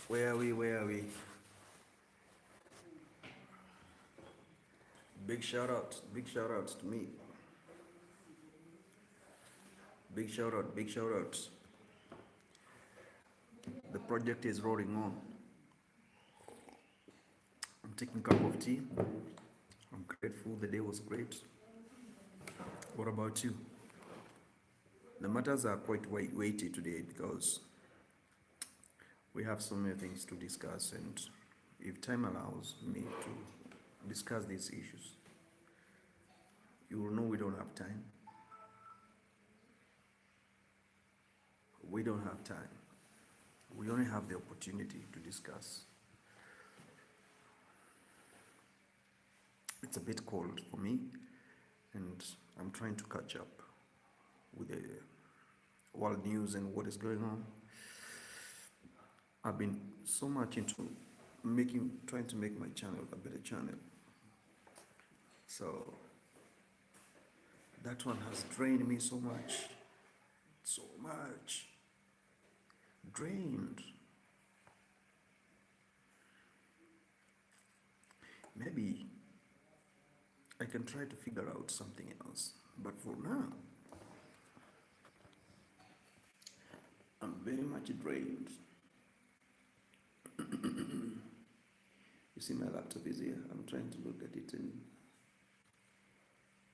Where are we? Where are we? Big shout out to me. Big shout out. The project is rolling on. I'm taking a cup of tea. I'm grateful. The day was great. What about you? The matters are quite weighty today because we have so many things to discuss, and if time allows me to discuss these issues, you will know we don't have time. We don't have time. We only have the opportunity to discuss. It's a bit cold for me, and I'm trying to catch up with the world news and what is going on. I've been so much into trying to make my channel a better channel. So that one has drained me so much, drained. Maybe I can try to figure out something else, but for now, I'm very much drained. You see, my laptop is here. I'm trying to look at it and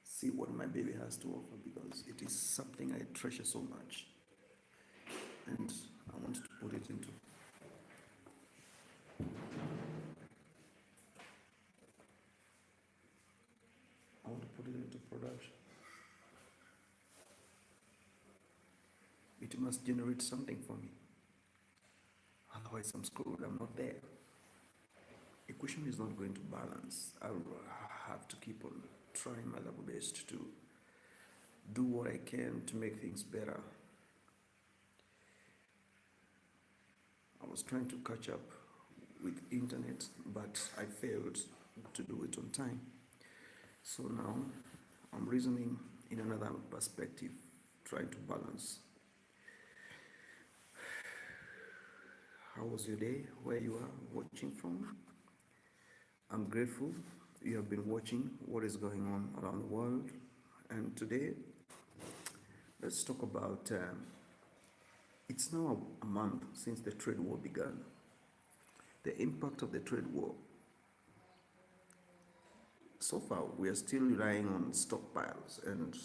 see what my baby has to offer because it is something I treasure so much. And I want to put it into production. It must generate something for me. Otherwise, I'm screwed. I'm not there. Equation is not going to balance. I'll have to keep on trying my level best to do what I can to make things better. I was trying to catch up with internet, but I failed to do it on time. So now I'm reasoning in another perspective, trying to balance. How was your day? Where you are watching from? I'm grateful you have been watching what is going on around the world. And today, let's talk about, it's now a month since the trade war began. The impact of the trade war. So far, we are still relying on stockpiles and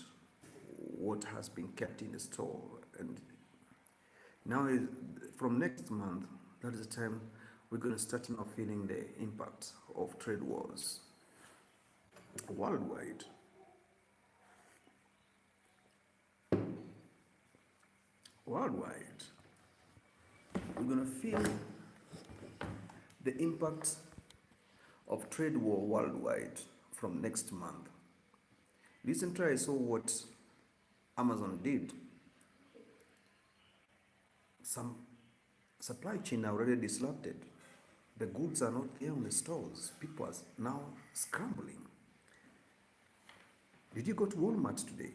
what has been kept in the store. And now, from next month, that is the time we're going to start now feeling the impact of trade wars worldwide. Worldwide, we're going to feel the impact of trade war worldwide from next month. Recently, I saw what Amazon did. Some supply chain are already disrupted. The goods are not there on the stores. People are now scrambling. Did you go to Walmart today?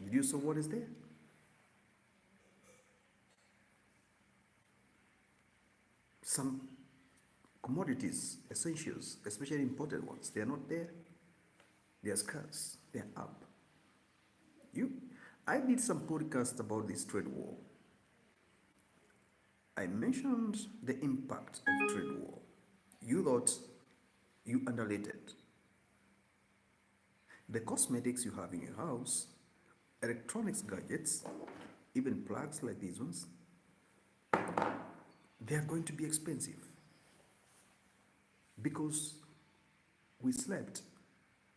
Did you see what is there? Some commodities, essentials, especially imported ones, they are not there. They are scarce. They are up. I did some podcast about this trade war. I mentioned the impact of trade war. You thought you underrated. The cosmetics you have in your house, electronics gadgets, even plugs like these ones, they are going to be expensive because we slept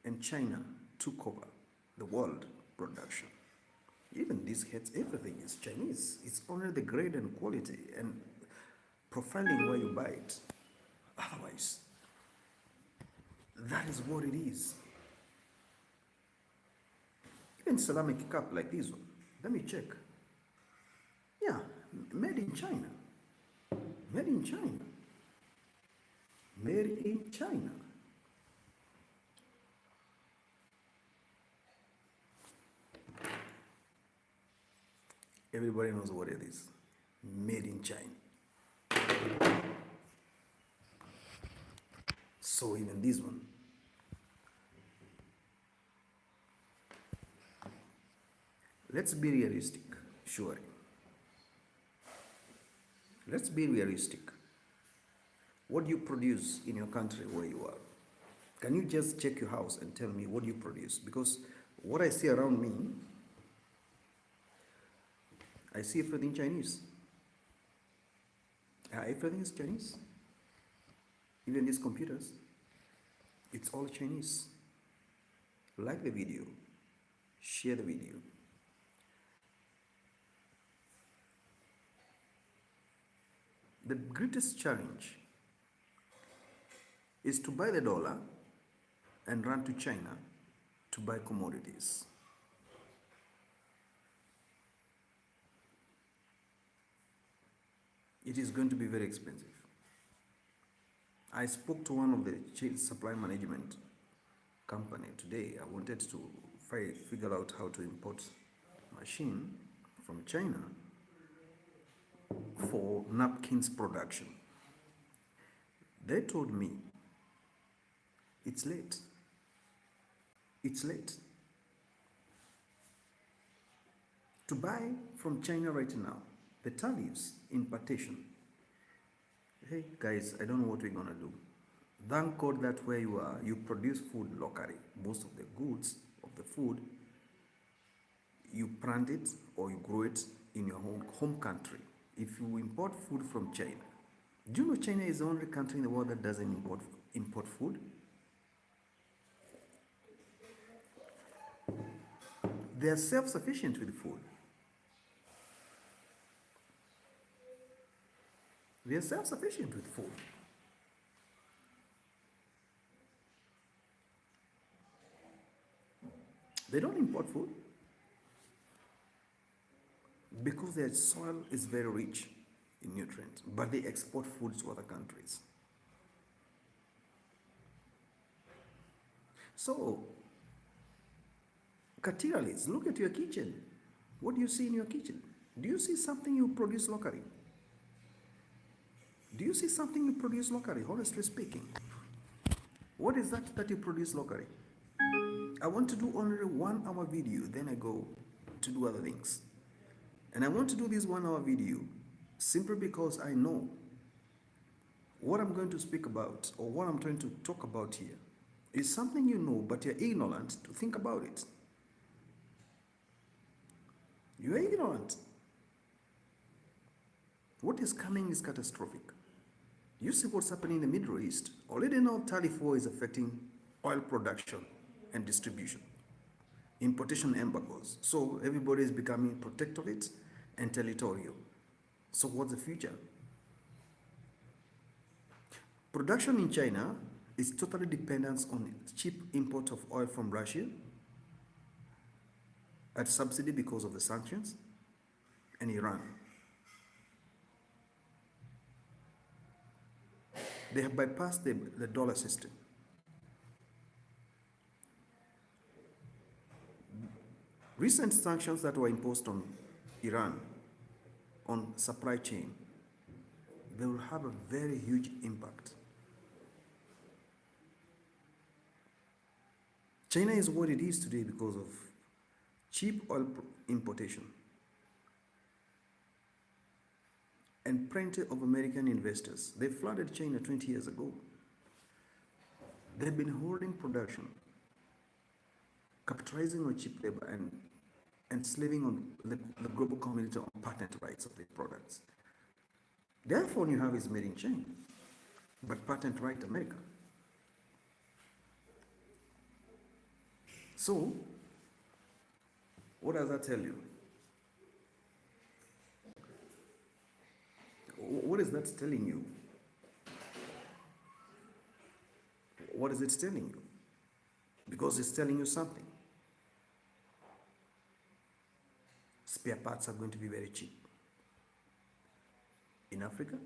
and China took over the world production. Even these heads, everything is Chinese. It's only the grade and quality and profiling where you buy it. Otherwise, that is what it is. Even ceramic cup like this one, let me check. Yeah, made in China. Made in China. Made in China. Everybody knows what it is. Made in China. So even this one. Let's be realistic, sure. Let's be realistic. What do you produce in your country where you are? Can you just check your house and tell me what you produce? Because what I see around me, I see everything Chinese. Everything is Chinese. Even these computers, it's all Chinese. Like the video, share the video. The greatest challenge is to buy the dollar and run to China to buy commodities. It is going to be very expensive. I spoke to one of the supply management company today. I wanted to figure out how to import machine from China for napkins production. They told me it's late. It's late. To buy from China right now, the tariffs, importation. Hey guys, I don't know what we're gonna do. Thank God that where you are, you produce food locally. Most of the goods of the food, you plant it or you grow it in your home country. If you import food from China, do you know China is the only country in the world that doesn't import food? They are self-sufficient with food. They are self-sufficient with food. They don't import food because their soil is very rich in nutrients, but they export food to other countries. So, Katiralists, look at your kitchen. What do you see in your kitchen? Do you see something you produce locally? Do you see something you produce locally, honestly speaking? What is that you produce locally? I want to do only 1 hour video, then I go to do other things. And I want to do this 1 hour video simply because I know what I'm going to speak about or what I'm trying to talk about here is something you know, but you're ignorant to think about it. You are ignorant. What is coming is catastrophic. You see what's happening in the Middle East. Already now tariff war is affecting oil production and distribution. Importation embargoes. So everybody is becoming protectorate and territorial. So what's the future? Production in China is totally dependent on cheap import of oil from Russia at subsidy because of the sanctions, and Iran. They have bypassed the dollar system. Recent sanctions that were imposed on Iran on supply chain, they will have a very huge impact. China is what it is today because of cheap oil importation and plenty of American investors. They flooded China 20 years ago. They've been holding production, capitalizing on cheap labor and enslaving on the global community on patent rights of their products. The iPhone you have is made in China, but patent right America. So, what does that tell you? What is that telling you? What is it telling you? Because it's telling you something. Spare parts are going to be very cheap. In Africa,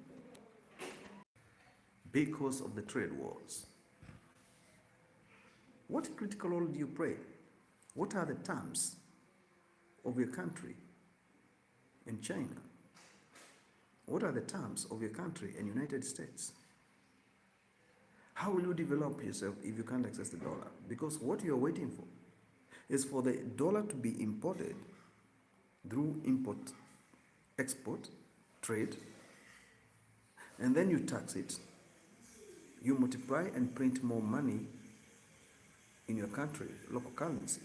because of the trade wars. What critical role do you play? What are the terms of your country in China? What are the terms of your country in United States? How will you develop yourself if you can't access the dollar? Because what you're waiting for is for the dollar to be imported through import, export, trade, and then you tax it. You multiply and print more money in your country, local currency.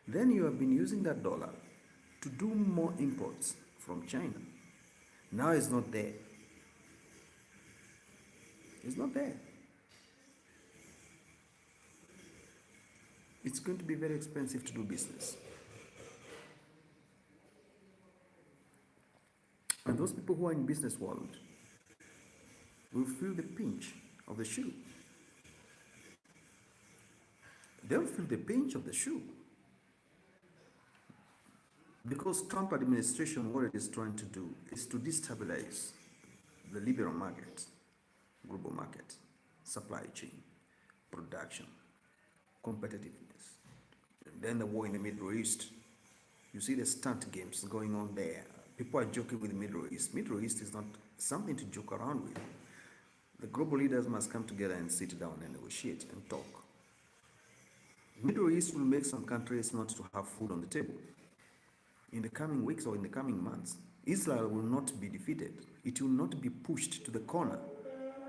Then you have been using that dollar to do more imports from China. Now it's not there. It's not there. It's going to be very expensive to do business. And those people who are in business world will feel the pinch of the shoe. They'll feel the pinch of the shoe. Because Trump administration, what it is trying to do is to destabilize the liberal market, global market, supply chain, production, competitiveness. And then the war in the Middle East. You see the stunt games going on there. People are joking with the Middle East. Middle East is not something to joke around with. The global leaders must come together and sit down and negotiate and talk. Middle East will make some countries not to have food on the table. In the coming weeks or in the coming months, Israel will not be defeated. It will not be pushed to the corner.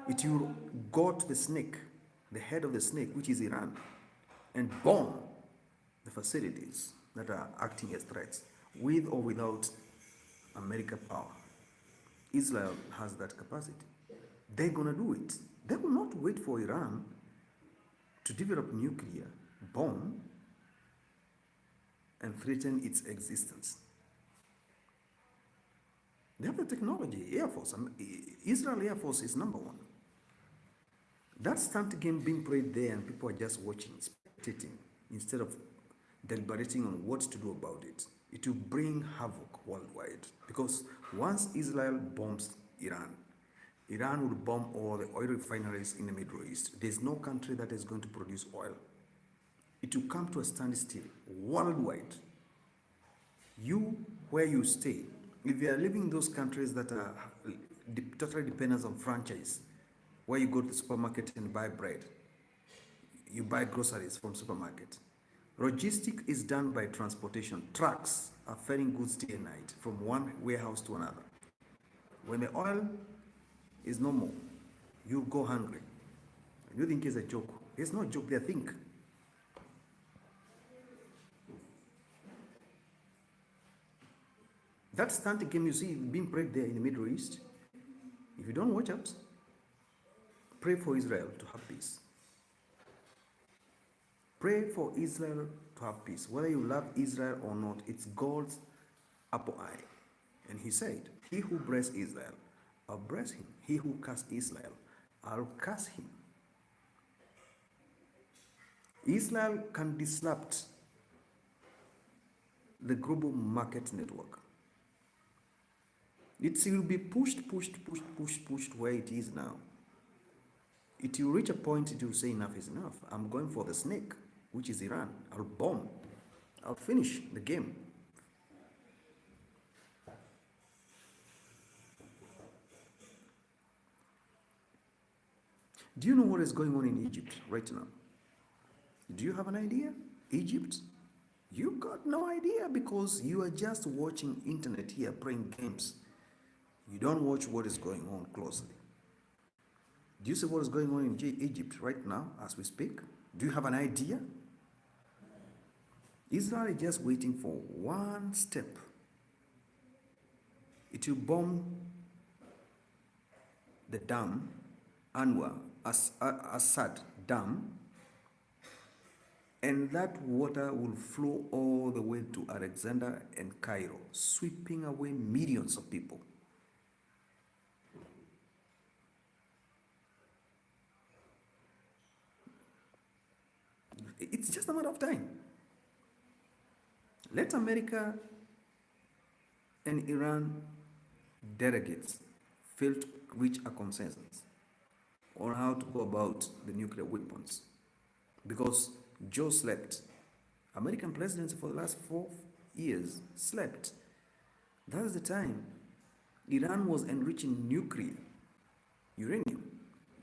It will go to the snake, the head of the snake, which is Iran, and bomb the facilities that are acting as threats, with or without American power. Israel has that capacity. They're gonna do it. They will not wait for Iran to develop nuclear bomb and threaten its existence. They have the technology, Air Force. Israel Air Force is number one. That stunt game being played there and people are just watching, spectating, instead of deliberating on what to do about it. It will bring havoc worldwide. Because once Israel bombs Iran, Iran will bomb all the oil refineries in the Middle East. There's no country that is going to produce oil. It will come to a standstill worldwide. You, where you stay, if you are living in those countries that are totally dependent on franchise, where you go to the supermarket and buy bread, you buy groceries from supermarket. Logistic is done by transportation. Trucks are ferrying goods day and night from one warehouse to another. When the oil is no more, you go hungry. You think it's a joke. It's not a joke, they think. That stunt game you see being played there in the Middle East, if you don't watch out, pray for Israel to have peace. Pray for Israel to have peace. Whether you love Israel or not, it's God's apple eye. And he said, he who bless Israel, I'll bless him. He who curse Israel, I'll curse him. Israel can disrupt the global market network. It will be pushed where it is now. It will reach a point it will say enough is enough. I'm going for the snake, which is Iran. I'll bomb. I'll finish the game. Do you know what is going on in Egypt right now? Do you have an idea? Egypt? You got no idea because you are just watching internet here, playing games. You don't watch what is going on closely. Do you see what is going on in Egypt right now as we speak? Do you have an idea? Israel is just waiting for one step. It will bomb the dam, Anwar Assad Dam, and that water will flow all the way to Alexandria and Cairo, sweeping away millions of people. It's just a matter of time. Let America and Iran delegates fail to reach a consensus on how to go about the nuclear weapons. Because Joe slept. American presidents for the last 4 years slept. That's the time Iran was enriching nuclear uranium.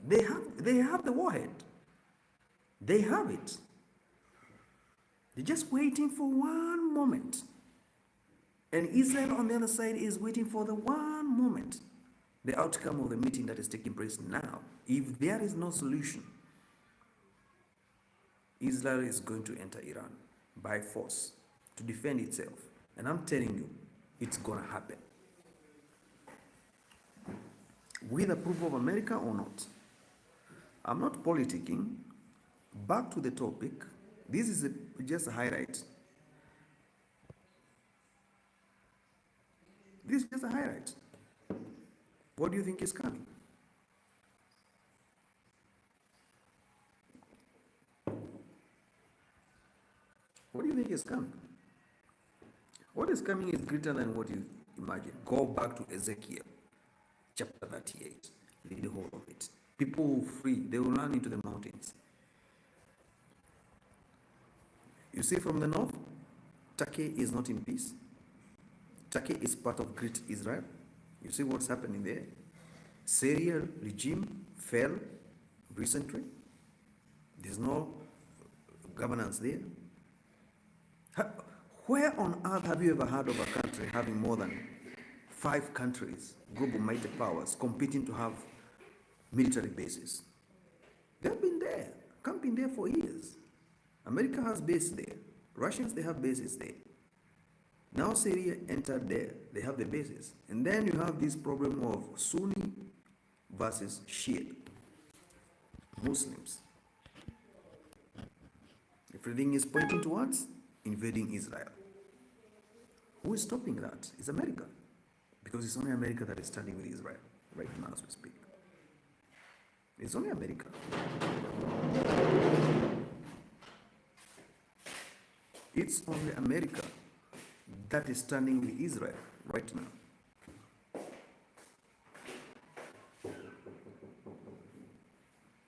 They have the warhead. They have it. They're just waiting for one moment. And Israel on the other side is waiting for the one moment, the outcome of the meeting that is taking place now. If there is no solution, Israel is going to enter Iran by force to defend itself. And I'm telling you, it's going to happen. With approval of America or not. I'm not politicking. Back to the topic. This is just a highlight. This is just a highlight. What do you think is coming? What do you think is coming? What is coming is greater than what you imagine. Go back to Ezekiel chapter 38. Read the whole of it. People will flee. They will run into the mountains. You see, from the north, Turkey is not in peace. Turkey is part of Great Israel. You see what's happening there? Syria regime fell recently. There's no governance there. Where on earth have you ever heard of a country having more than 5 countries, global mighty powers, competing to have military bases? They've been there, camping there for years. America has base there. Russians, they have bases there. Now Syria entered there. They have the bases. And then you have this problem of Sunni versus Shia Muslims. Everything is pointing towards invading Israel. Who is stopping that? It's America. Because it's only America that is standing with Israel right now as we speak. It's only America. It's only America that is standing with Israel right now.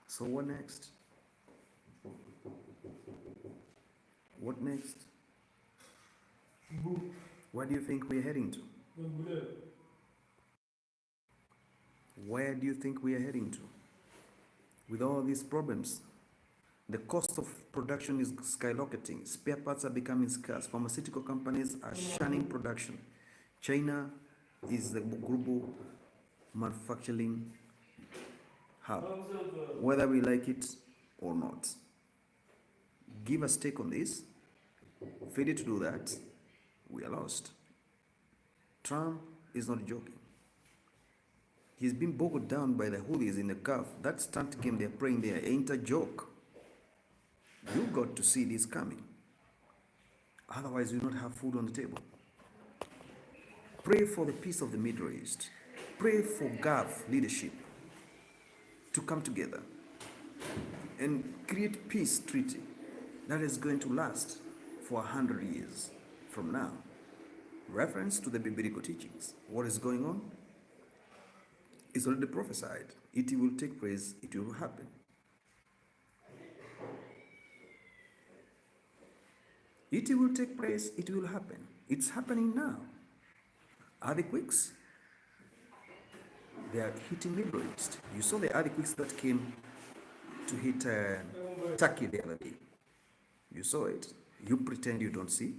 So what next? What next? Where do you think we're heading to? Where do you think we are heading to? With all these problems, the cost of production is skyrocketing. Spare parts are becoming scarce. Pharmaceutical companies are shunning production. China is the global manufacturing hub, whether we like it or not. Give us take on this. Failure to do that, we are lost. Trump is not joking. He's been bogged down by the Houthis in the Gulf. That stunt game they're playing there ain't a joke. You got to see this coming. Otherwise, you will not have food on the table. Pray for the peace of the Middle East. Pray for Gulf leadership to come together and create peace treaty that is going to last for 100 years from now. Reference to the biblical teachings. What is going on is already prophesied. It will take place, it will happen. It will take place, it will happen. It's happening now. Earthquakes, they are hitting Middle East. You saw the earthquakes that came to hit Turkey the other day. You saw it. You pretend you don't see.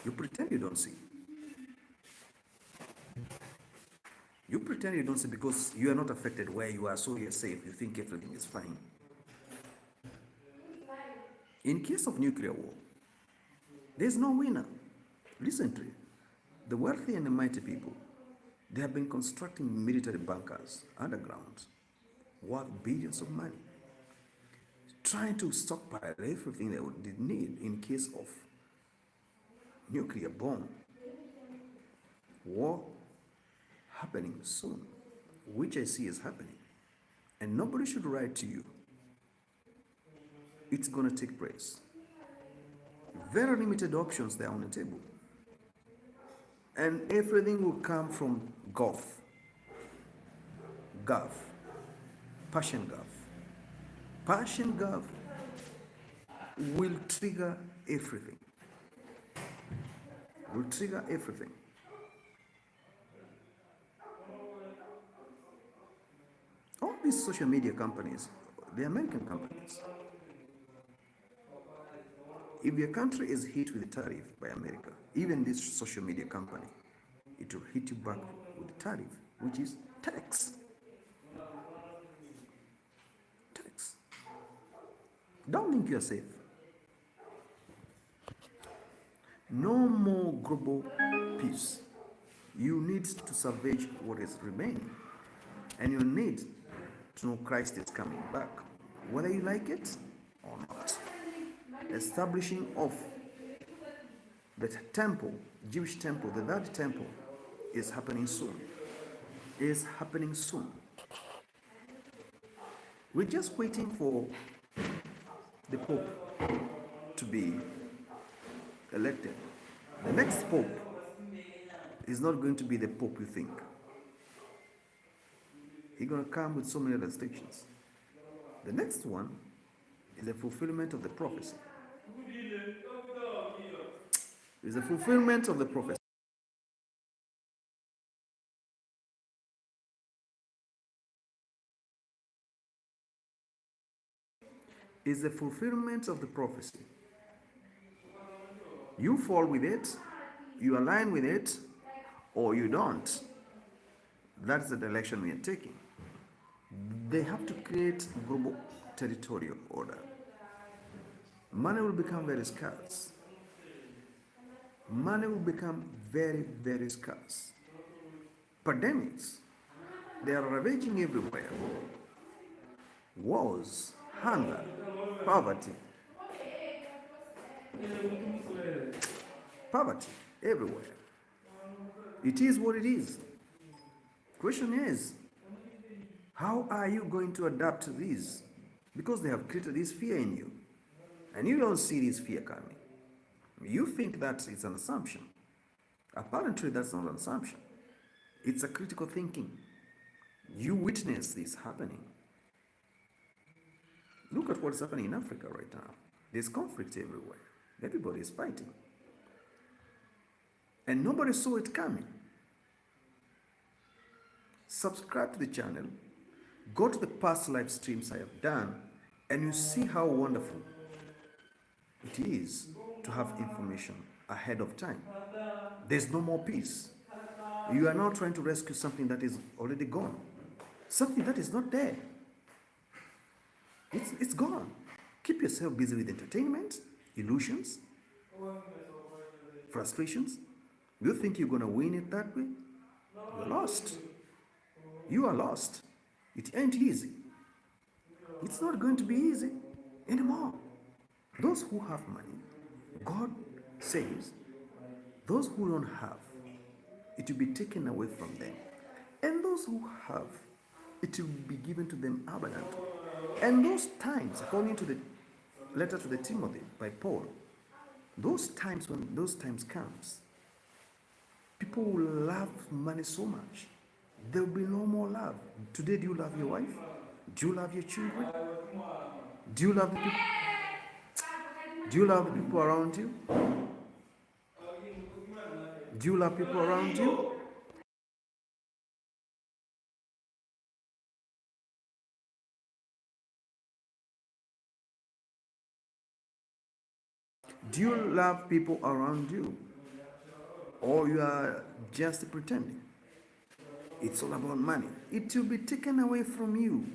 You pretend you don't see. You pretend you don't see because you are not affected where you are, so you're safe. You think everything is fine. In case of nuclear war, there's no winner. Recently, the wealthy and the mighty people, they have been constructing military bunkers underground worth billions of money, trying to stockpile everything they would need in case of nuclear bomb. War happening soon, which I see is happening. And nobody should write to you. It's going to take place. Very limited options there on the table. And everything will come from Gulf, Persian Gulf. Persian Gulf will trigger everything. Will trigger everything. Oh, these social media companies, the American companies, if your country is hit with a tariff by America, even this social media company, it will hit you back with a tariff, which is tax. Tax. Don't think you're safe. No more global peace. You need to salvage what is remaining. And you need to know Christ is coming back, whether you like it or not. Establishing of the temple, Jewish temple, the third temple, is happening soon. Is happening soon. We're just waiting for the Pope to be elected. The next Pope is not going to be the Pope you think. He's going to come with so many restrictions. The next one is the fulfillment of the prophecy. It's the fulfillment of the prophecy. Is the fulfillment of the prophecy. You fall with it, you align with it, or you don't. That's the direction we are taking. They have to create global territorial order. Money will become very scarce. Money will become very, very scarce. Pandemics, they are ravaging everywhere. Wars, hunger, poverty. Poverty everywhere. It is what it is. Question is, how are you going to adapt to this? Because they have created this fear in you. And you don't see this fear coming. You think that it's an assumption. Apparently, that's not an assumption. It's a critical thinking. You witness this happening. Look at what's happening in Africa right now. There's conflict everywhere. Everybody is fighting. And nobody saw it coming. Subscribe to the channel. Go to the past live streams I have done, and you see how wonderful it is to have information ahead of time. There's no more peace. You are now trying to rescue something that is already gone. Something that is not there. It's gone. Keep yourself busy with entertainment, illusions, frustrations. You think you're going to win it that way? You're lost. You are lost. It ain't easy. It's not going to be easy anymore. Those who have money, God says, those who don't have, it will be taken away from them. And those who have, it will be given to them abundantly. And those times, according to the letter to the Timothy by Paul, those times, when those times comes, people will love money so much, there will be no more love. Today, do you love your wife? Do you love your children? Do you love the people? Do you love the people around you? Do you love people around you? Do you love people around you? Or you are just pretending? It's all about money. It will be taken away from you.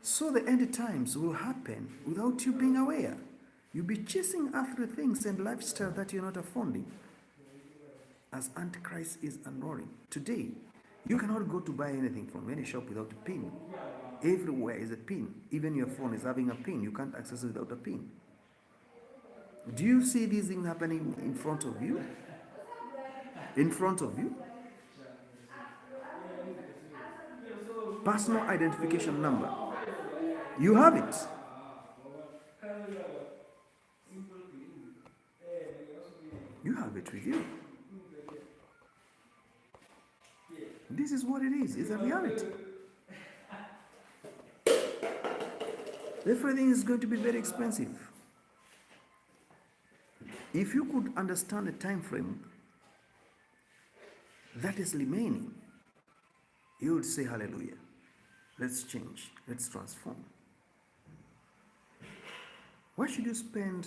So the end times will happen without you being aware. You'll be chasing after things and lifestyle that you're not affording, as Antichrist is unrolling. Today, you cannot go to buy anything from any shop without a PIN. Everywhere is a PIN. Even your phone is having a PIN. You can't access it without a PIN. Do you see these things happening in front of you? In front of you? Personal identification number. You have it. You have it with you. This is what it is. It's a reality. Everything is going to be very expensive. If you could understand the time frame that is remaining, you would say hallelujah. Let's change. Let's transform. Why should you spend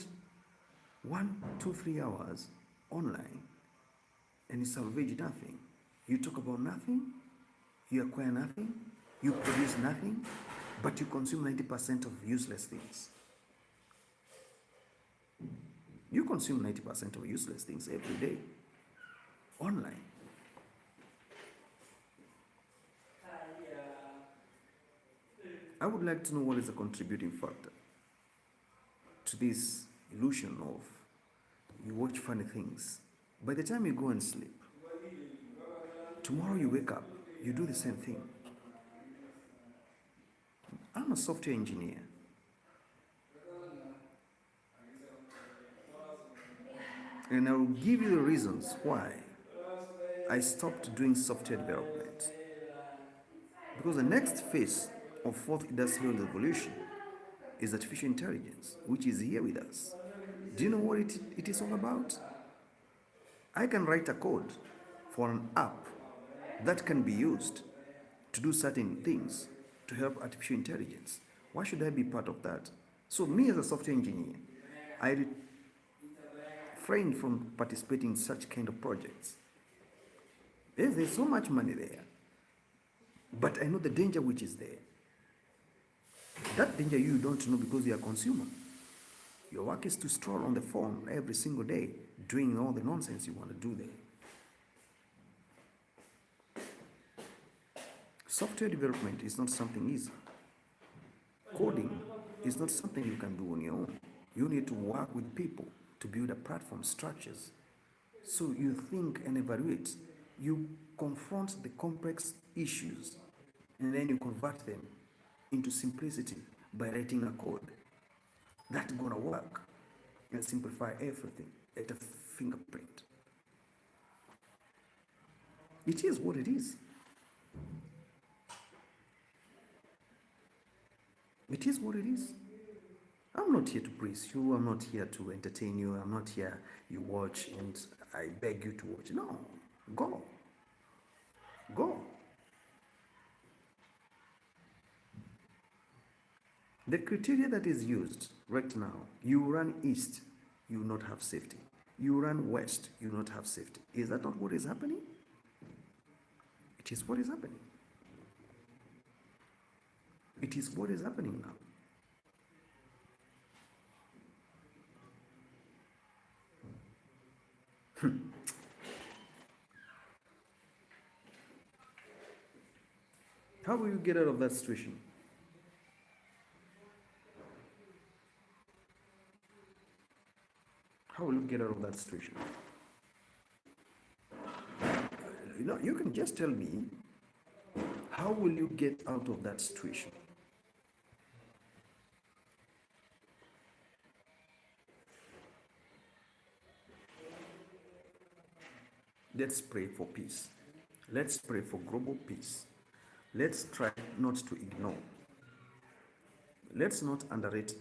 1, 2, 3 hours online and you salvage nothing? You talk about nothing, you acquire nothing, you produce nothing, but you consume 90% of useless things. You consume 90% of useless things every day online. I would like to know what is the contributing factor to this illusion of you watch funny things. By the time you go and sleep, tomorrow you wake up, you do the same thing. I'm a software engineer. And I will give you the reasons why I stopped doing software development. Because the next phase of fourth industrial revolution is artificial intelligence, which is here with us. Do you know what it is all about? I can write a code for an app that can be used to do certain things to help artificial intelligence. Why should I be part of that? So me as a software engineer, I refrain from participating in such kind of projects. Yes, there's so much money there, but I know the danger which is there. That danger you don't know because you're a consumer. Your work is to stroll on the phone every single day, doing all the nonsense you want to do there. Software development is not something easy. Coding is not something you can do on your own. You need to work with people to build a platform structures. So you think and evaluate. You confront the complex issues and then you convert them into simplicity by writing a code that's gonna work and simplify everything at a fingerprint. It is what it is. It is what it is. I'm not here to praise you. I'm not here to entertain you. I'm not here, you watch and I beg you to watch. No, go. Go. The criteria that is used right now, you run east, you will not have safety. You run west, you will not have safety. Is that not what is happening? It is what is happening. It is what is happening now. How will you get out of that situation? How will you get out of that situation? You can just tell me, how will you get out of that situation? Let's pray for peace. Let's pray for global peace. Let's try not to ignore. Let's not underrate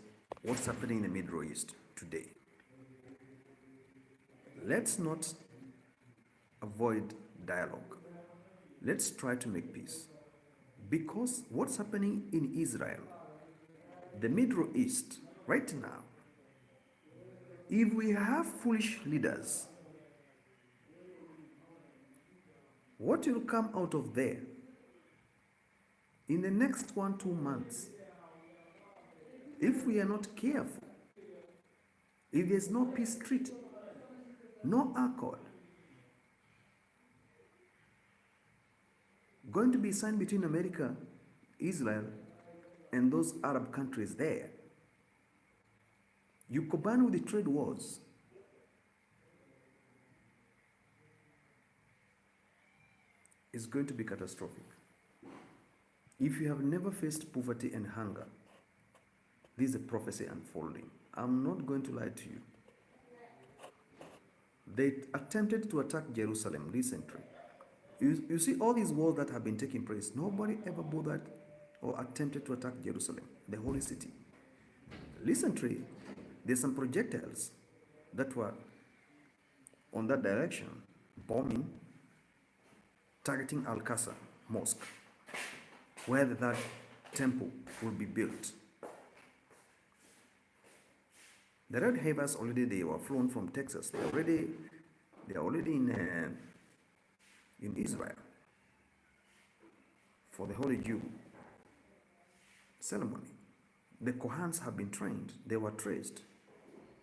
what's happening in the Middle East today. Let's not avoid dialogue. Let's try to make peace. Because what's happening in Israel, the Middle East, right now, if we have foolish leaders, what will come out of there in the next 1-2 months, if we are not careful, if there's no peace treaty, no accord going to be signed between America, Israel, and those Arab countries there, you combine with the trade wars, it's going to be catastrophic. If you have never faced poverty and hunger, this is a prophecy unfolding. I'm not going to lie to you. They attempted to attack Jerusalem recently. You see all these wars that have been taking place, nobody ever bothered or attempted to attack Jerusalem, the holy city. Recently, there's some projectiles that were on that direction, bombing, targeting Al-Aqsa Mosque, where that temple will be built. The Red Havers already, they were flown from Texas. They are already in Israel for the Holy Jew ceremony. The Kohans have been trained. They were traced.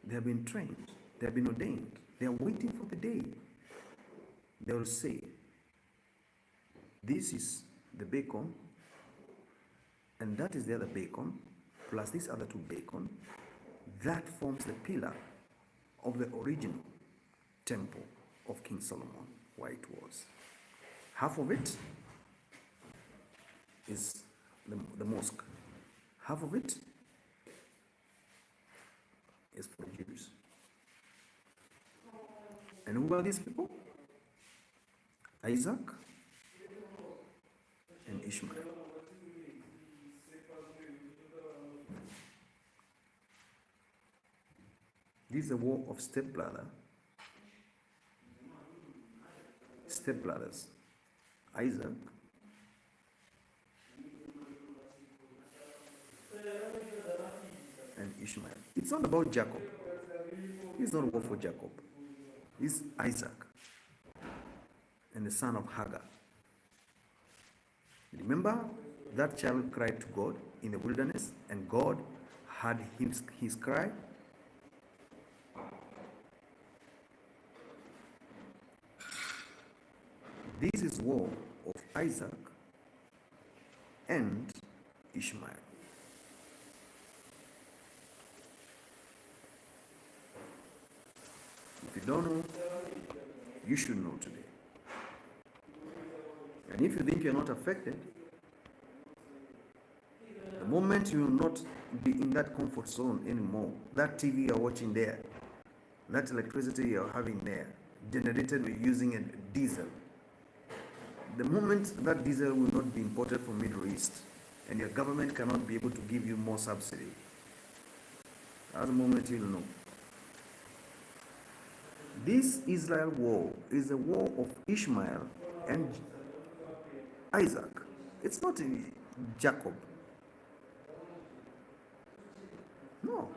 They have been trained. They have been ordained. They are waiting for the day. They will say, this is the bacon, and that is the other bacon, plus this other two bacon. That forms the pillar of the original temple of King Solomon, where it was. Half of it is the mosque. Half of it is for the Jews. And who are these people? Isaac and Ishmael. This is a war of stepbrothers, Isaac and Ishmael. It's not about Jacob. It's not a war for Jacob. It's Isaac and the son of Hagar. Remember, that child cried to God in the wilderness, and God heard his cry. This is war of Isaac and Ishmael. If you don't know, you should know today. And if you think you're not affected, the moment you will not be in that comfort zone anymore, that TV you're watching there, that electricity you're having there, generated with using a diesel, the moment that diesel will not be imported from Middle East, and your government cannot be able to give you more subsidy, at the moment you'll know. This Israel war is a war of Ishmael and Isaac. It's not Jacob. No.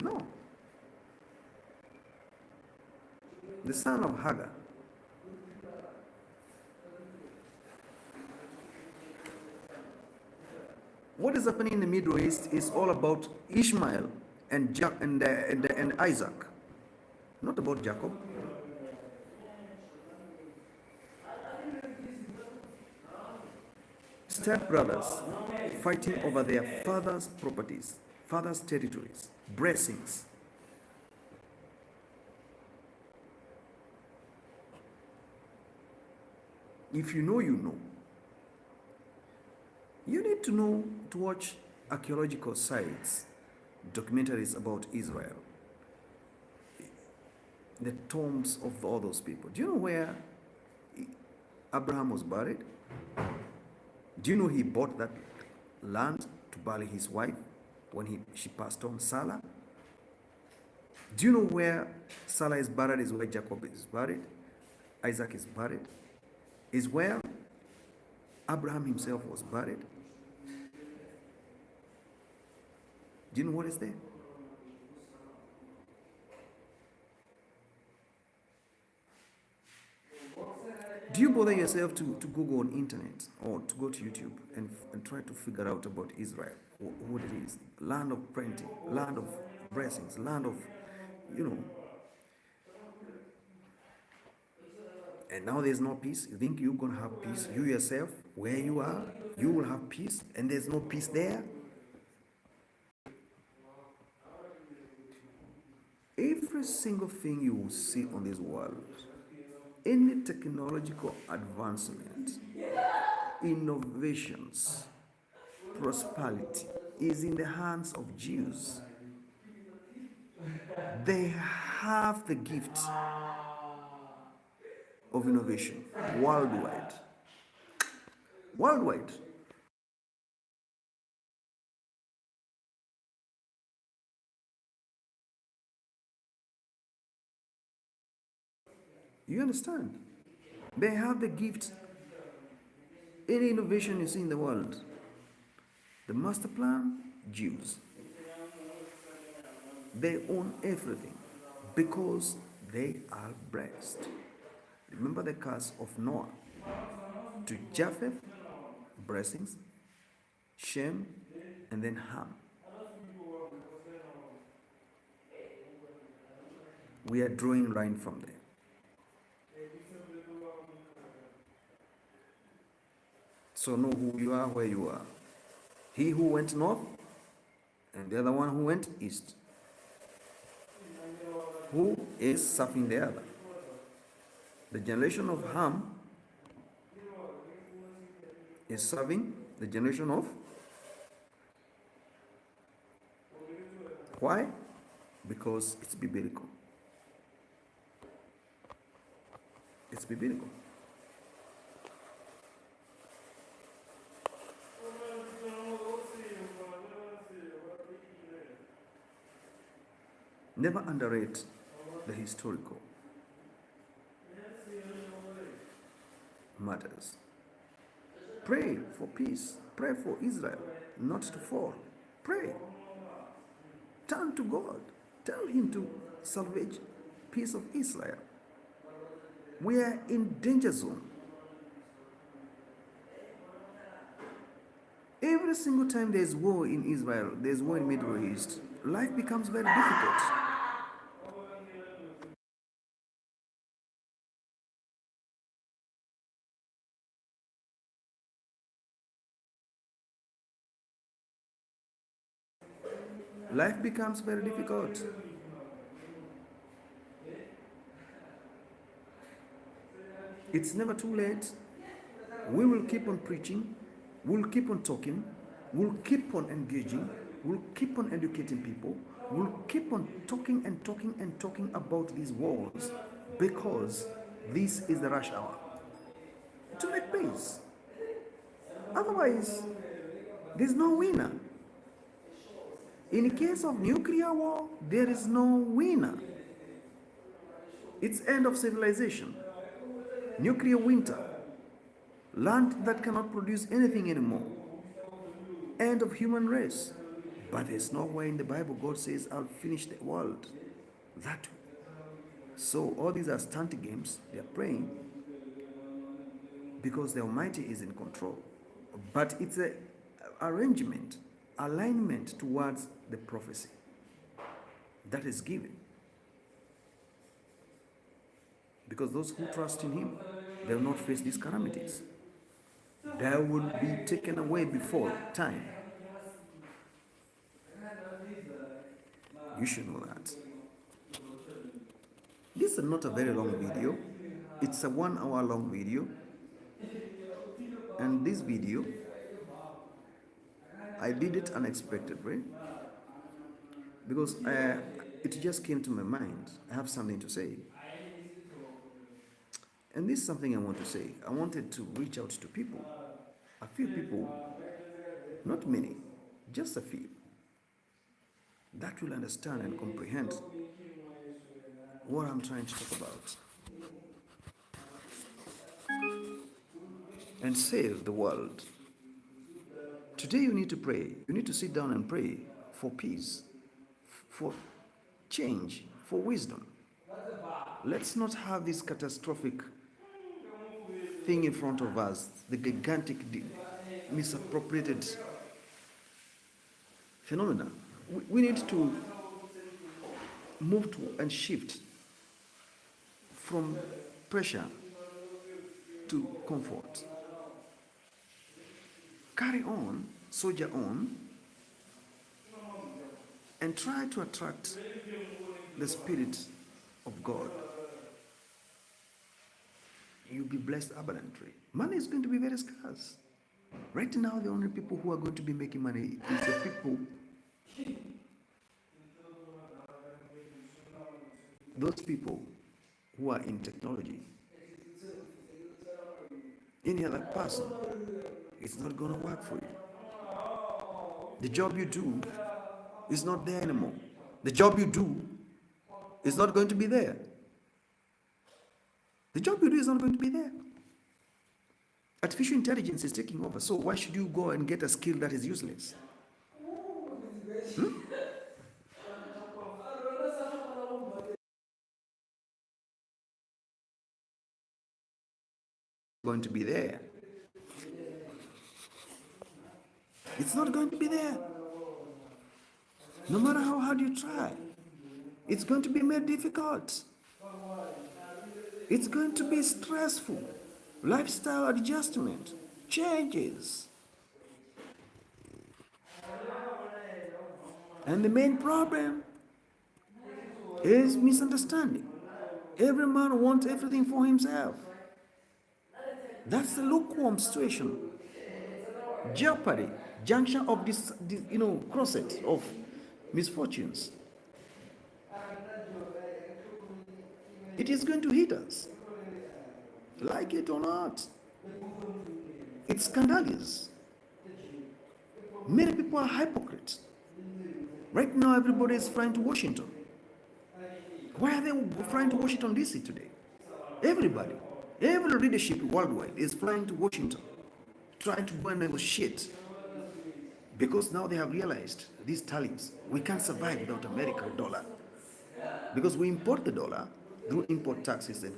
No. The son of Hagar. What is happening in the Middle East is all about Ishmael and Isaac, not about Jacob. Stepbrothers fighting over their father's properties, father's territories, blessings. If you know, you know. You need to know to watch archaeological sites, documentaries about Israel, the tombs of all those people. Do you know where Abraham was buried? Do you know he bought that land to bury his wife when she passed on, Sarah? Do you know where Sarah is buried? Is where Jacob is buried, Isaac is buried, is where Abraham himself was buried. Do you know what is there? Do you bother yourself to go on internet or to go to YouTube and try to figure out about Israel, what it is? Land of plenty, land of blessings, land of, and now there's no peace. You think you're going to have peace? You yourself, where you are, you will have peace, and there's no peace there? Every single thing you will see on this world, any technological advancement, innovations, prosperity is in the hands of Jews. They have the gift of innovation worldwide. Worldwide. You understand? They have the gift. Any innovation you see in the world, the master plan, Jews. They own everything because they are blessed. Remember the curse of Noah. To Japheth, blessings, Shem, and then Ham. We are drawing line from there. So know who you are, where you are. He who went north and the other one who went east. Who is serving the other? The generation of Ham is serving the generation of. Why? Because it's biblical. It's biblical. Never underrate the historical matters. Pray for peace. Pray for Israel not to fall. Pray. Turn to God. Tell Him to salvage peace of Israel. We are in danger zone. Every single time there's war in Israel, there's war in Middle East, life becomes very difficult. Life becomes very difficult. It's never too late. We will keep on preaching. We'll keep on talking. We'll keep on engaging. We'll keep on educating people. We'll keep on talking and talking and talking about these wars because this is the rush hour to make peace. Otherwise, there's no winner. In case of nuclear war, there is no winner. It's end of civilization. Nuclear winter. Land that cannot produce anything anymore. End of human race. But there's nowhere in the Bible God says, I'll finish the world that way. So all these are stunt games. They are praying because the Almighty is in control. But it's an arrangement, alignment towards the prophecy that is given. Because those who trust in Him, they will not face these calamities. They will be taken away before time. You should know that. This is not a very long video. It's a 1 hour long video. And this video, I did it unexpectedly because it just came to my mind. I have something to say. And this is something I want to say. I wanted to reach out to people. A few people, not many, just a few, that will understand and comprehend what I'm trying to talk about. And save the world. Today you need to pray. You need to sit down and pray for peace, for change, for wisdom. Let's not have this catastrophic thing in front of us, the gigantic misappropriated phenomena. We need to move to and shift from pressure to comfort. Carry on, soldier on, and try to attract the Spirit of God. You'll be blessed abundantly. Money is going to be very scarce. Right now, the only people who are going to be making money is the people, those people who are in technology. Any other person, it's not going to work for you. The job you do is not there anymore. The job you do is not going to be there. The job you do is not going to be there. Artificial intelligence is taking over. So why should you go and get a skill that is useless? Going to be there. It's not going to be there. No matter how hard you try, it's going to be made difficult. It's going to be stressful. Lifestyle adjustment, changes. And the main problem is misunderstanding. Every man wants everything for himself. That's the lukewarm situation. Jeopardy, junction of this crosset of misfortunes. It is going to hit us, like it or not. It's scandalous. Many people are hypocrites. Right now, everybody is flying to Washington. Why are they flying to Washington DC today? Everybody, every leadership worldwide is flying to Washington, trying to go and negotiate. Because now they have realized, these talents, we can't survive without American dollar. Because we import the dollar through import taxes and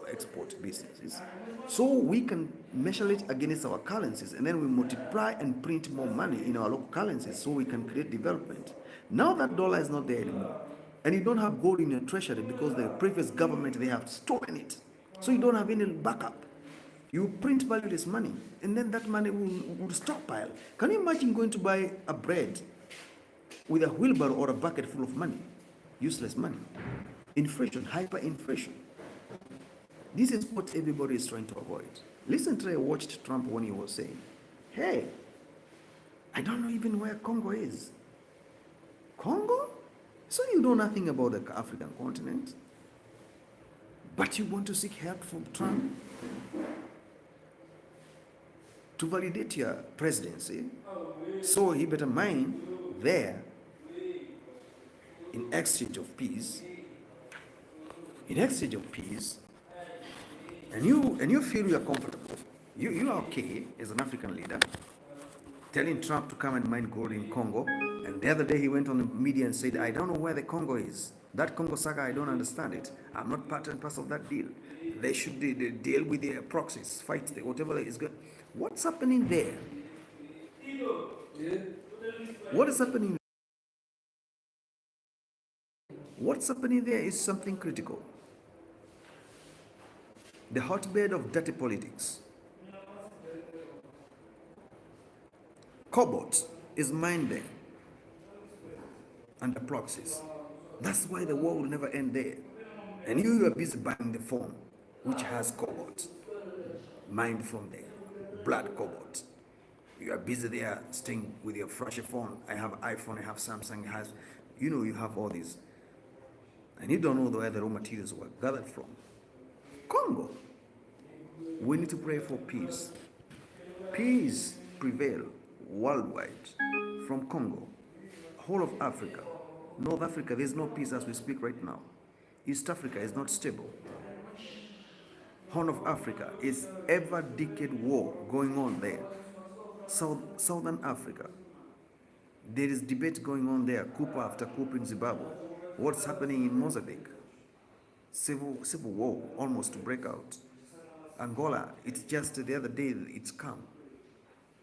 export businesses. So we can measure it against our currencies, and then we multiply and print more money in our local currencies so we can create development. Now that dollar is not there anymore. And you don't have gold in your treasury because the previous government, they have stolen it. So you don't have any backup. You print valueless money, and then that money will stockpile. Can you imagine going to buy a bread with a wheelbarrow or a bucket full of money? Useless money. Inflation, hyperinflation. This is what everybody is trying to avoid. Listen to I watched Trump when he was saying, hey, I don't know even where Congo is. Congo? So you know nothing about the African continent, but you want to seek help from Trump to validate your presidency. So he better mine there in exchange of peace. In exchange of peace, and you feel you are comfortable. You are okay as an African leader, telling Trump to come and mine gold in Congo. And the other day he went on the media and said, I don't know where the Congo is. That Congo saga, I don't understand it. I'm not part and parcel of that deal. They should deal with their proxies, fight whatever is good. What's happening there? What is happening? What's happening there is something critical. The hotbed of dirty politics. Cobalt is mined there and the proxies. That's why the war will never end there. And you are busy buying the phone, which has cobalt, mined from there, blood cobalt. You are busy there staying with your flashy phone. I have iPhone, I have Samsung, you have all these. And you don't know where the raw materials were gathered from. Congo. We need to pray for peace. Peace prevail worldwide from Congo, whole of Africa. North Africa, there's no peace as we speak right now. East Africa is not stable. Horn of Africa is ever decade war going on there. Southern Africa, there is debate going on there, coup after coup in Zimbabwe. What's happening in Mozambique? Civil war almost to break out. Angola, it's just the other day it's come.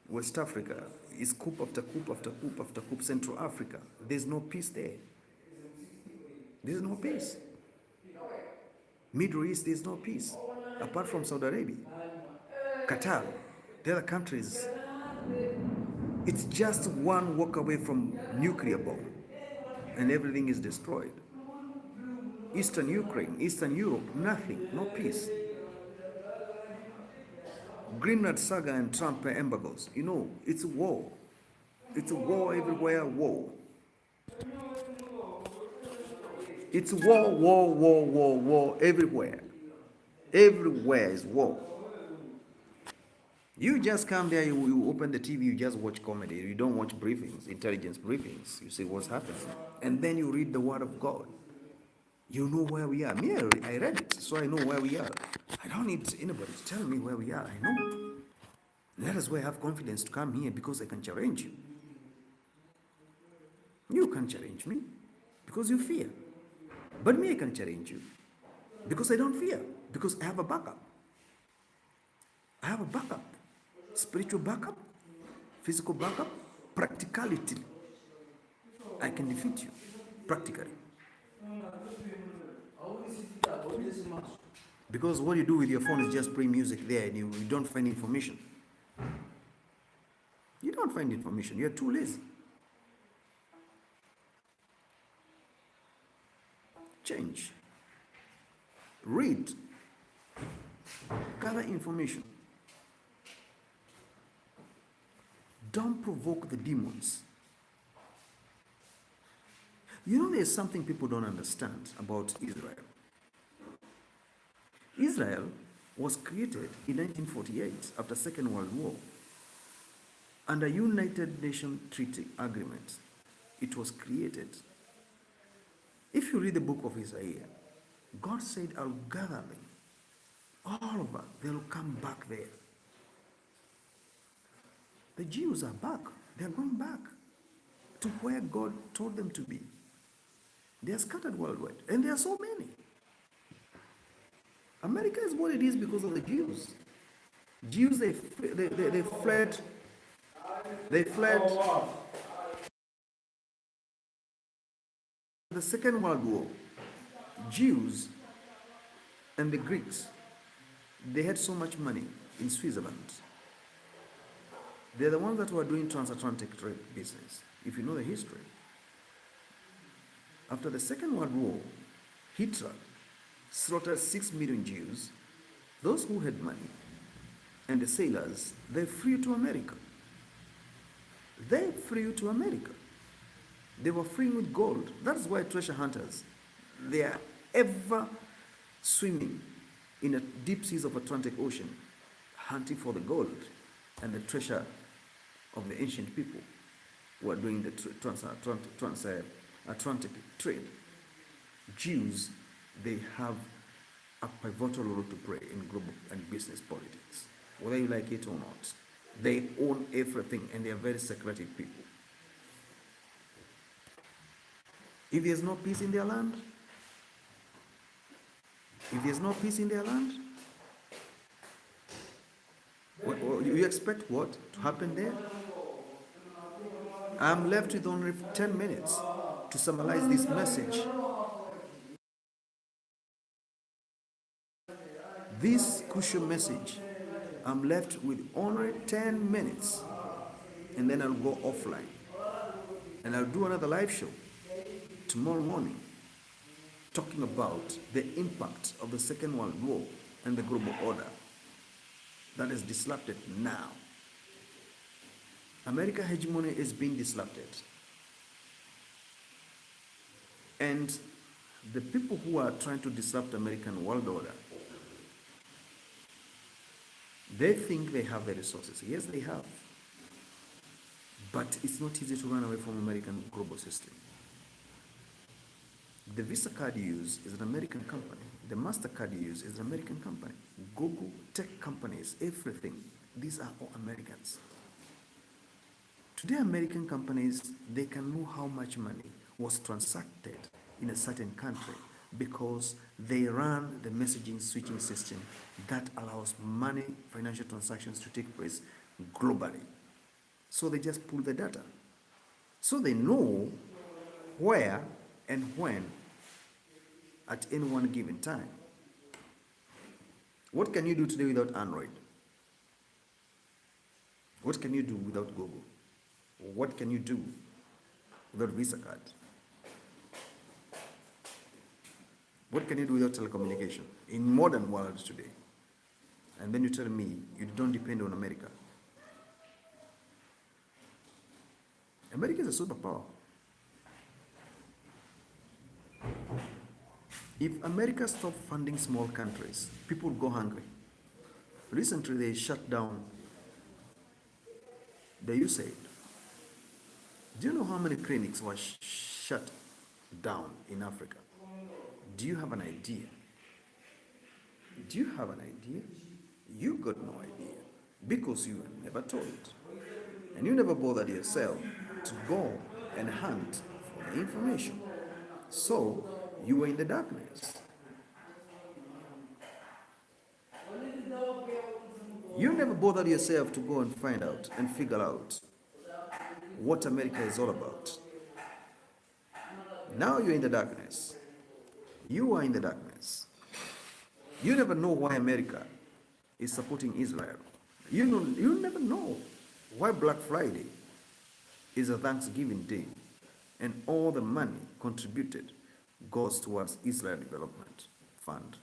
West Africa is coup after coup after coup after coup. Central Africa, there's no peace there. There's no peace. Middle East, there's no peace. Apart from Saudi Arabia, Qatar, the other countries, it's just one walk away from nuclear bomb and everything is destroyed. Eastern Ukraine, Eastern Europe, nothing, no peace. Greenland saga and Trump embargoes, it's a war. It's a war everywhere, war. It's war everywhere. Everywhere is war. You just come there, you open the TV, you just watch comedy. You don't watch briefings, intelligence briefings. You see what's happening. And then you read the word of God. You know where we are. Me, I read it. so I know where we are. I don't need anybody to tell me where we are. I know. That is why I have confidence to come here, because I can challenge you. You can challenge me because you fear. But me, I can challenge you because I don't fear, because I have a backup. I have a backup. Spiritual backup, physical backup, practicality. I can defeat you practically. Because what you do with your phone is just play music there and you don't find information. You don't find information. You're too lazy. Change. Read. Gather information. Don't provoke the demons. You know, there's something people don't understand about Israel. Israel was created in 1948 after Second World War under United Nations Treaty Agreement. It was created. If you read the book of Isaiah, God said, I'll gather them. All of us, they'll come back there. The Jews are back. They're going back to where God told them to be. They are scattered worldwide, and there are so many. America is what it is because of the Jews. Jews, they fled. They fled the Second World War. Jews and the Greeks, they had so much money in Switzerland. They're the ones that were doing transatlantic trade business, if you know the history. After the Second World War, Hitler slaughtered 6 million Jews. Those who had money and the sailors, they flew to America. They flew to America. They were fleeing with gold. That's why treasure hunters, they are ever swimming in the deep seas of Atlantic Ocean, hunting for the gold and the treasure of the ancient people who are doing the transatlantic trade. Jews, they have a pivotal role to play in global and business politics, whether you like it or not. They own everything, and they are very secretive people. If there's no peace in their land, you expect what to happen there? I'm left with only 10 minutes to summarize this message. This crucial message, I'm left with only 10 minutes, and then I'll go offline. And I'll do another live show tomorrow morning talking about the impact of the Second World War and the global order that is disrupted now. American hegemony is being disrupted. And the people who are trying to disrupt American world order, they think they have the resources. Yes, they have. But it's not easy to run away from American global system. The Visa card you use is an American company. The MasterCard you use is an American company. Google, tech companies, everything. These are all Americans. Today, American companies, they can know how much money was transacted in a certain country because they run the messaging switching system that allows money, financial transactions to take place globally. So they just pull the data. So they know where and when at any one given time. What can you do today without Android? What can you do without Google? What can you do without Visa card? What can you do without telecommunication in modern world today? And then you tell me you don't depend on America. America is a superpower. If America stopped funding small countries, people would go hungry. Recently, they shut down the USAID. Do you know how many clinics were shut down in Africa? Do you have an idea? Do you have an idea? You got no idea because you were never told. And you never bothered yourself to go and hunt for the information. So you were in the darkness. You never bothered yourself to go and find out and figure out what America is all about. Now you're in the darkness. You are in the darkness. You never know why America is supporting Israel. You never know why Black Friday is a Thanksgiving day and all the money contributed goes towards Israel Development Fund.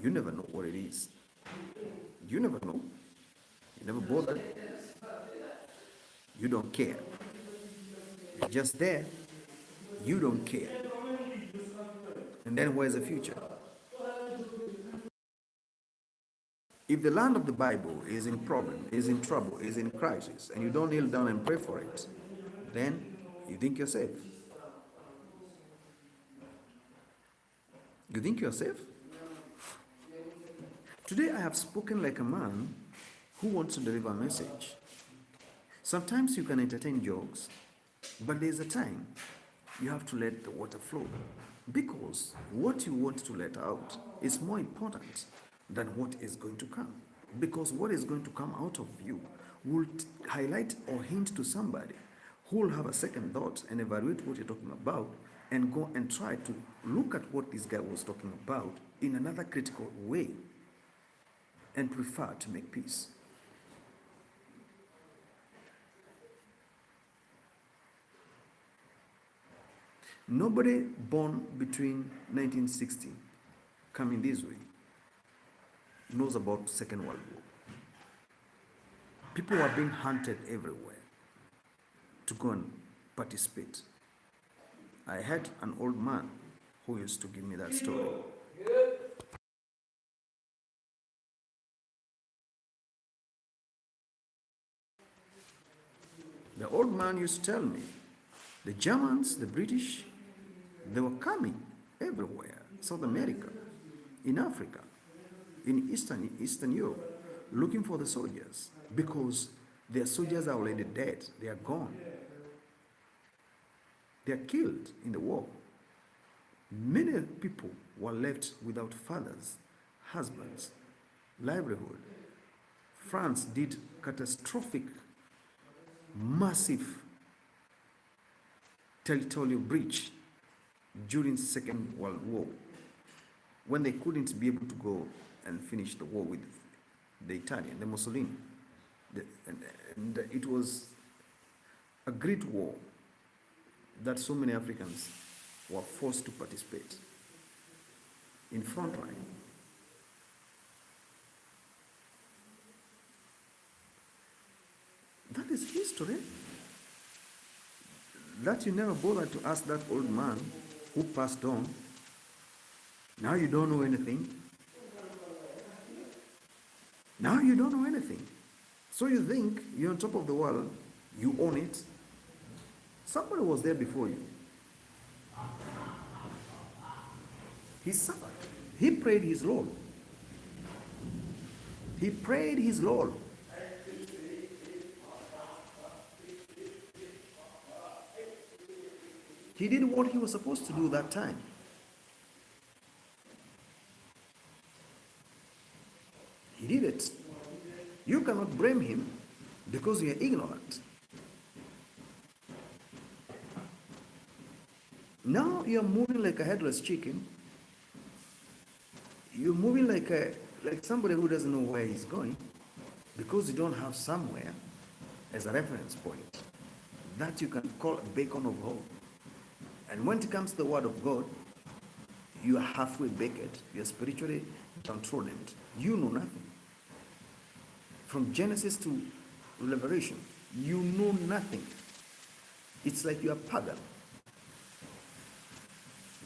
You never know what it is. You never know. You never bothered. You don't care. You're just there. You don't care. And then where's the future? If the land of the Bible is in problem, is in trouble, is in crisis, and you don't kneel down and pray for it, then you think you're safe. You think you're safe? Today I have spoken like a man who wants to deliver a message. Sometimes you can entertain jokes, but there's a time you have to let the water flow. Because what you want to let out is more important than what is going to come. Because what is going to come out of you will highlight or hint to somebody who will have a second thought and evaluate what you're talking about and go and try to look at what this guy was talking about in another critical way and prefer to make peace. Nobody born between 1960 coming this way knows about Second World War. People are being hunted everywhere to go and participate. I had an old man who used to give me that story. The old man used to tell me, the Germans, the British, they were coming everywhere, South America, in Africa, in Eastern Europe, looking for the soldiers because their soldiers are already dead. They are gone. They are killed in the war. Many people were left without fathers, husbands, livelihood. France did catastrophic, massive territorial breach during Second World War when they couldn't be able to go and finish the war with the Italian, the Mussolini. And it was a great war that so many Africans were forced to participate in front line. That is history. That you never bothered to ask that old man who passed on. Now you don't know anything. Now you don't know anything. So you think you're on top of the world, you own it. Somebody was there before you. He suffered. He prayed his Lord. He prayed his Lord. He did what he was supposed to do that time. He did it. You cannot blame him because you are ignorant. Now you are moving like a headless chicken. You're moving like somebody who doesn't know where he's going because you don't have somewhere as a reference point that you can call a beacon of hope. And when it comes to the word of God, you are halfway baked. You are spiritually downtrodden. You know nothing. From Genesis to Revelation, you know nothing. It's like you are pagan.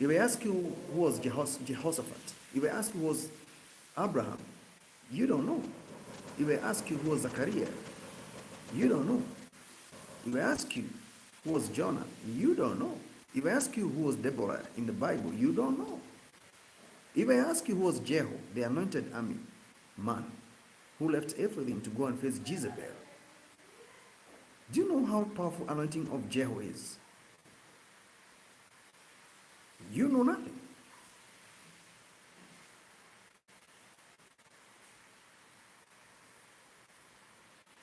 If I ask you who was Jehoshaphat, if I ask you who was Abraham, you don't know. If I ask you who was Zachariah, you don't know. If I ask you who was Jonah, you don't know. If I ask you who was Deborah in the Bible, you don't know. If I ask you who was Jehu, the anointed army man, who left everything to go and face Jezebel, do you know how powerful anointing of Jehu is? You know nothing.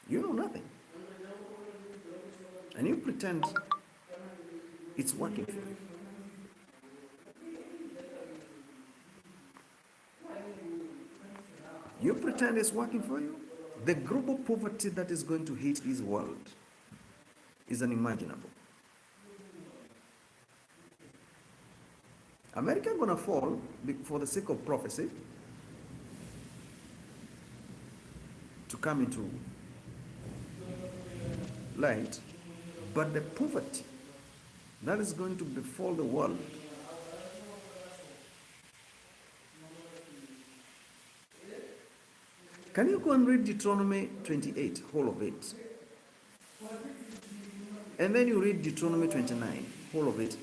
You know nothing. And you pretend it's working for you. You pretend it's working for you. The global poverty that is going to hit this world is unimaginable. America gonna fall for the sake of prophecy to come into light, but the poverty that is going to befall the world Can you go and read Deuteronomy 28, whole of it? And then you read Deuteronomy 29, whole of it.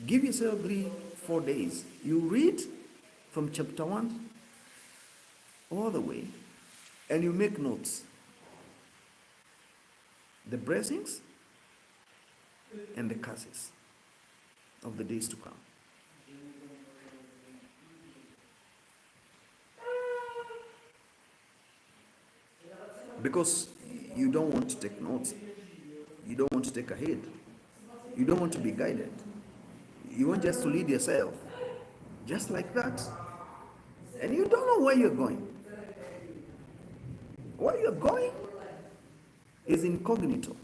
Give yourself 3-4 days. You read from chapter 1 all the way, and you make notes. The blessings and the curses of the days to come. Because you don't want to take notes. You don't want to take ahead. You don't want to be guided. You want just to lead yourself. Just like that. And you don't know where you're going. Where you're going is incognito.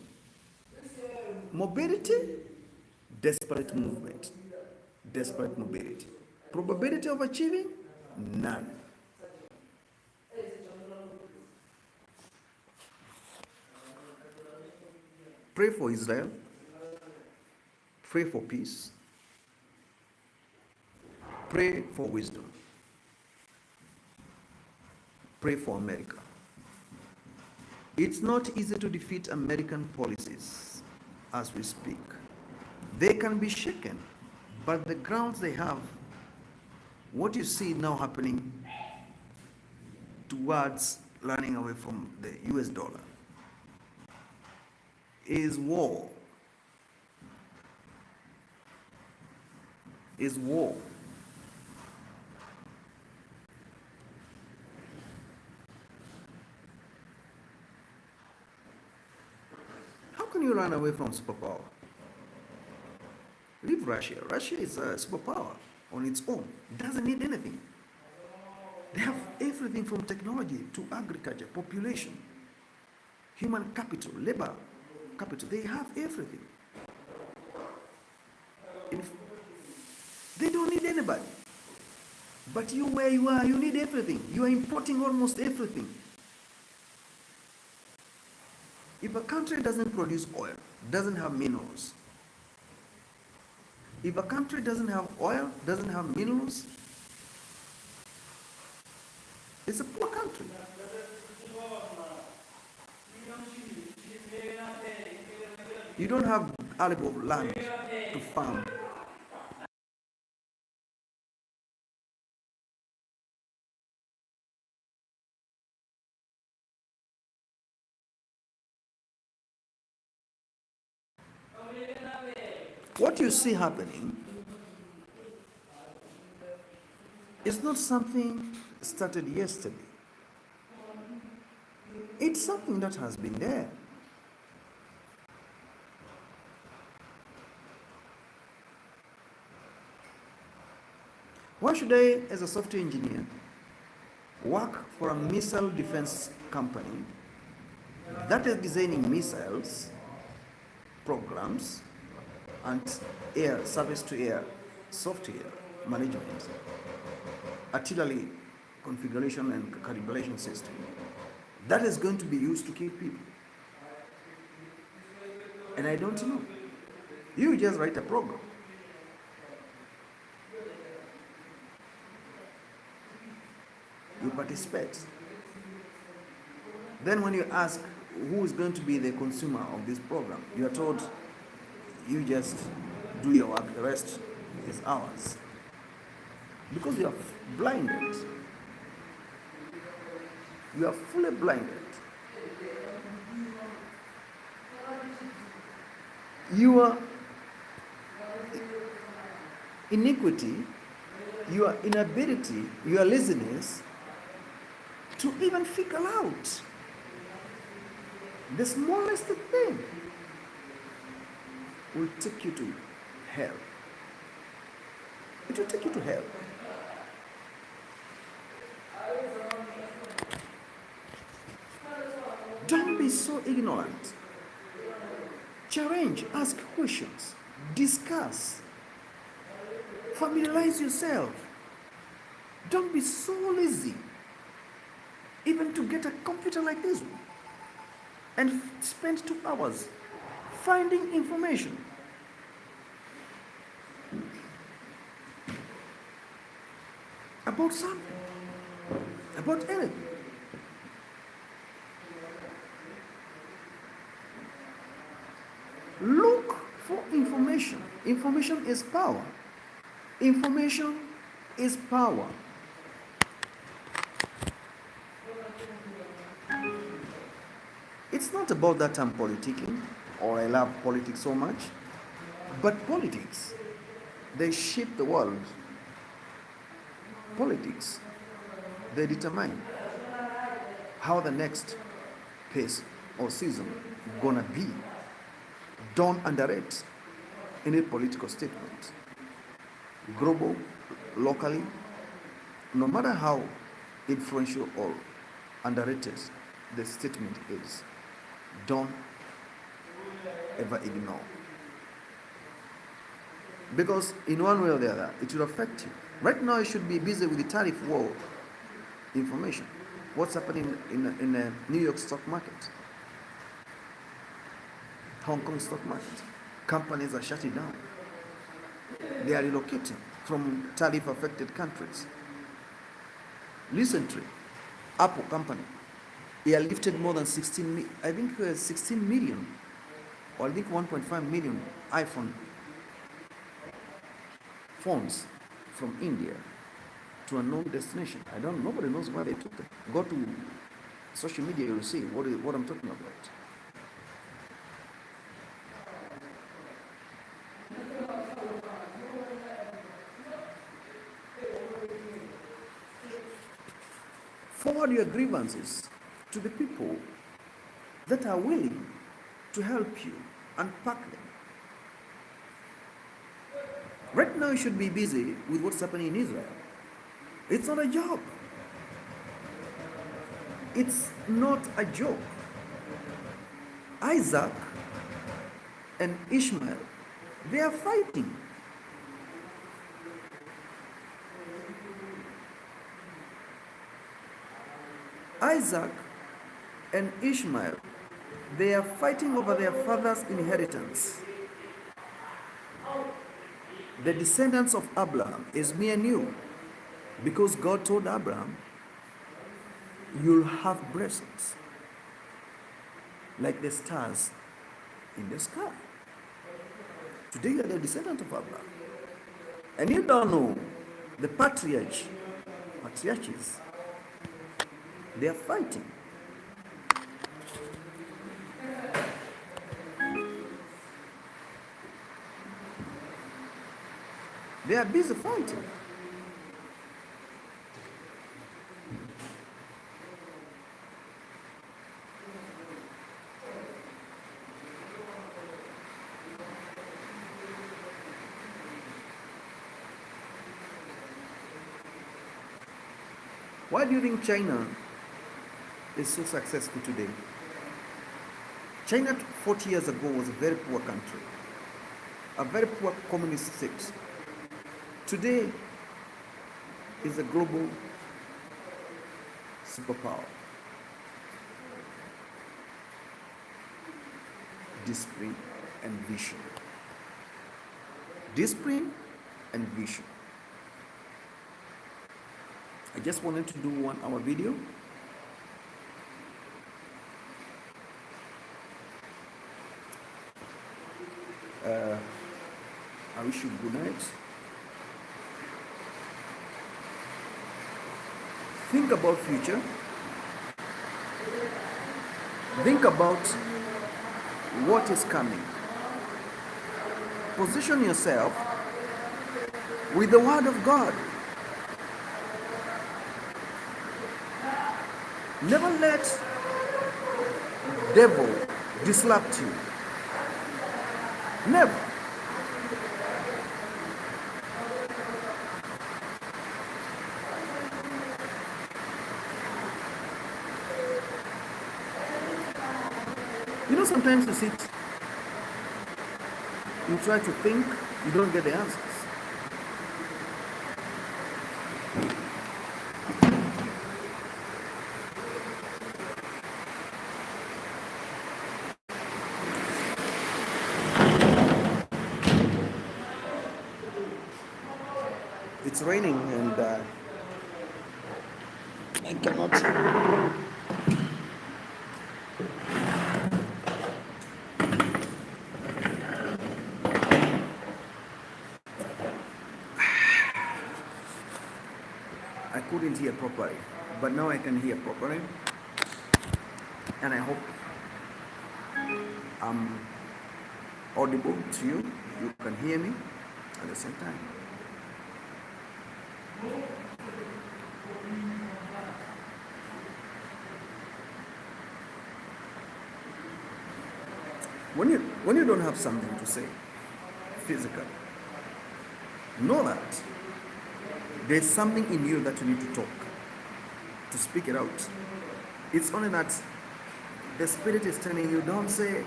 Mobility, desperate movement. Desperate mobility. Probability of achieving, none. Pray for Israel. Pray for peace. Pray for wisdom. Pray for America. It's not easy to defeat American policies as we speak. They can be shaken, but the grounds they have, what you see now happening towards running away from the US dollar, is war. Is war. How can you run away from superpower? Leave Russia. Russia is a superpower on its own. It doesn't need anything. They have everything from technology to agriculture, population, human capital, labor capital. They have everything. They don't need anybody. But you, where you are, you need everything. You are importing almost everything. If a country doesn't produce oil, doesn't have minerals, if a country doesn't have oil, doesn't have minerals, it's a poor country. You don't have arable of land to farm. What you see happening is not something started yesterday. It's something that has been there. Why should I, as a software engineer, work for a missile defense company that is designing missiles, programs, and air service to air software management, artillery configuration and calibration system that is going to be used to kill people? And I don't know. You just write a program. You participate. Then when you ask who is going to be the consumer of this program, you are told you just do your work, the rest is ours. Because blinded. You are fully blinded. Your iniquity, your inability, your laziness to even figure out the smallest thing will take you to hell. It will take you to hell. Don't be so ignorant. Challenge, ask questions, discuss, familiarize yourself. Don't be so lazy, even to get a computer like this one and spend 2 hours finding information. About something, about anything. Look for information. Information is power. Information is power. It's not about that I'm politicking or I love politics so much, but politics, they shape the world. Politics, they determine how the next pace or season gonna be. Don't underrate any political statement. Global, locally, no matter how influential or underrated the statement is, don't ever ignore. Because in one way or the other, it will affect you. Right now, you should be busy with the tariff war information. What's happening in the New York stock market, Hong Kong stock market. Companies are shutting down. They are relocating from tariff-affected countries. Recently, Apple company, they are lifted more than 16 million, or I think 1.5 million iPhone phones from India to a known destination. Nobody knows where they took them. Go to social media, you'll see what I'm talking about. Forward your grievances to the people that are willing to help you unpack them. Right now, you should be busy with what's happening in Israel. It's not a joke. It's not a joke. Isaac and Ishmael, they are fighting. Isaac and Ishmael, they are fighting over their father's inheritance. The descendants of Abraham is me and you, because God told Abraham, you'll have blessings like the stars in the sky. Today you are the descendant of Abraham. And you don't know the patriarches, they are fighting. They are busy fighting. Why do you think China is so successful today? China 40 years ago was a very poor country, a very poor communist state. Today is a global superpower. Discipline and vision. Discipline and vision. I just wanted to do 1 hour video. I wish you good night. Think about future. Think about what is coming. Position yourself with the word of God. Never let devil disrupt you. Never. You know, sometimes you sit, you try to think, you don't get the answers. It's raining and I cannot. I couldn't hear properly, but now I can hear properly, and I hope I'm audible to you. You can hear me at the same time. When you don't have something to say physically, know that there's something in you that you need to talk, to speak it out. It's only that the Spirit is telling you, don't say,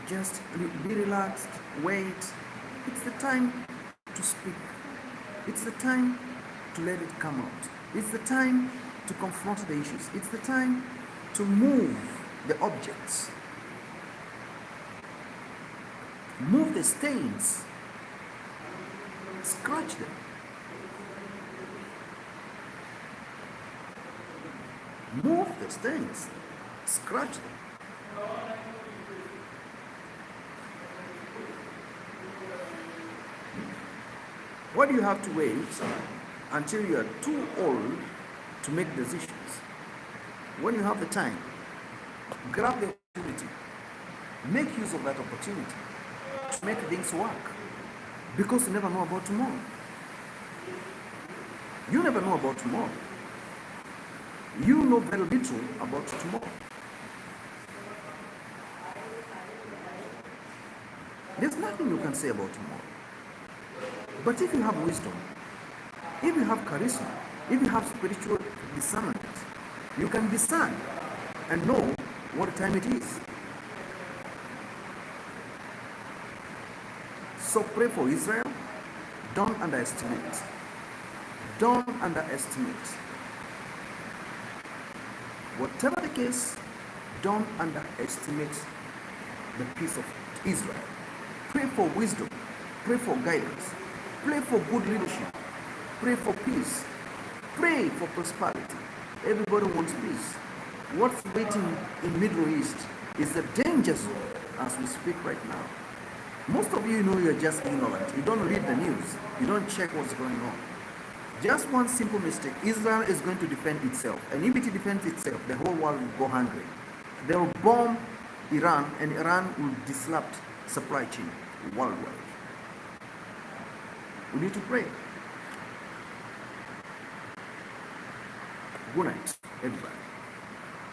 just be relaxed, wait. It's the time to speak. It's the time to let it come out. It's the time to confront the issues. It's the time to move the objects. Move the stains. Scratch them. Move the stains. Scratch them. Why do you have to wait until you are too old to make decisions? When you have the time, grab the opportunity. Make use of that opportunity to make things work. Because you never know about tomorrow. You never know about tomorrow. You know very little about tomorrow. There's nothing you can say about tomorrow. But if you have wisdom, if you have charisma, if you have spiritual discernment, you can discern and know what time it is. So pray for Israel. Don't underestimate. Don't underestimate. Whatever the case, don't underestimate the peace of Israel. Pray for wisdom. Pray for guidance. Pray for good leadership. Pray for peace. Pray for prosperity. Everybody wants peace. What's waiting in Middle East is a danger zone as we speak right now. Most of you know you're just ignorant. You don't read the news. You don't check what's going on. Just one simple mistake. Israel is going to defend itself. And if it defends itself, the whole world will go hungry. They will bomb Iran, and Iran will disrupt supply chain worldwide. We need to pray. Good night, everybody.